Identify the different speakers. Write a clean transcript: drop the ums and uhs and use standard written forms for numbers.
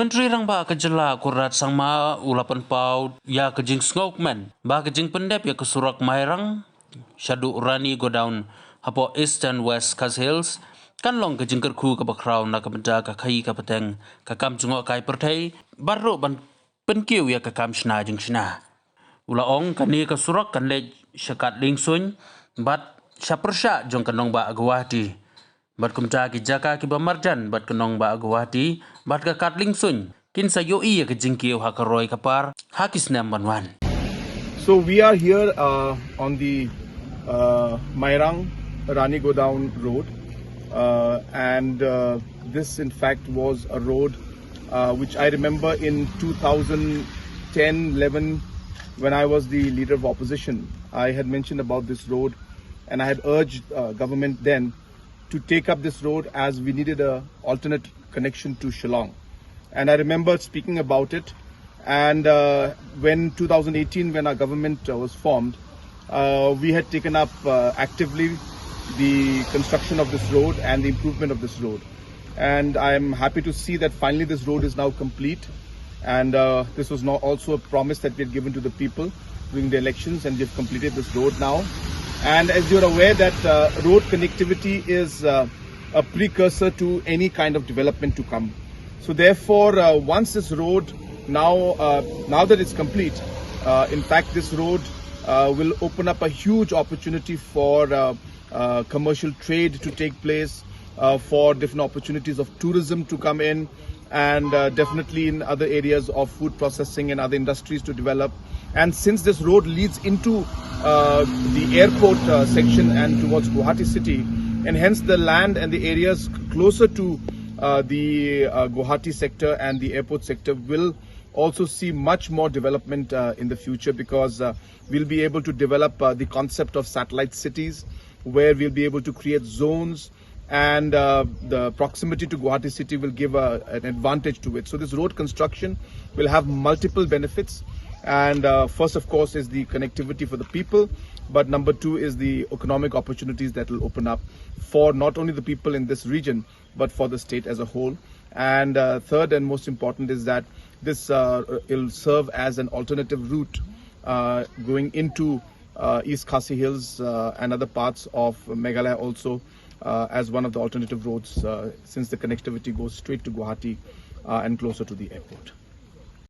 Speaker 1: Menteri rang ba kejela kurat sangma ulapan paut ya kejing Surok ba kejing pendep ya ke Surok Mairang Rani Godown hapo East and West Khaïi Hills kan long kejing jingkyrkhu ke bakrau na ke benda ke khaïi ke pateng ke kam jngohkai pertai baru ban penkiu ya ke kam shna jing shna ula ong kani ke Surok kan le syakat lingsun bat syapersya jong kanong ba agwati bat kumta ki jaka ki bamarjan bat kenong ba agwati bat ka katling sun kin sa yoi ke jingkiu hakaroi kapar hakis nam banwan.
Speaker 2: So we are here on the Mairang Rani Godown road and this in fact was a road which I remember in 2010-11 when I was the leader of opposition. I had mentioned about this road and I had urged government then to take up this road as we needed a alternate connection to Shillong. And I remember speaking about it, and when 2018 when our government was formed, we had taken up actively the construction of this road and the improvement of this road. And I'm happy to see that finally this road is now complete, and this was now also a promise that we had given to the people during the elections, and we've completed this road now. And as you're aware that road connectivity is a precursor to any kind of development to come. So therefore, once this road now that it's complete, in fact this road will open up a huge opportunity for commercial trade to take place, for different opportunities of tourism to come in, and definitely in other areas of food processing and other industries to develop. And since this road leads into the airport section and towards Guwahati city, and hence the land and the areas closer to the Guwahati sector and the airport sector will also see much more development in the future, because we'll be able to develop the concept of satellite cities, where we'll be able to create zones, and the proximity to Guwahati city will give an advantage to it. So this road construction will have multiple benefits, and first of course is the connectivity for the people, but number two is the economic opportunities that will open up for not only the people in this region but for the state as a whole. And third and most important is that this will serve as an alternative route going into East Khaïi Hills and other parts of Meghalaya also, as one of the alternative roads, since the connectivity goes straight to Guwahati and closer to the airport.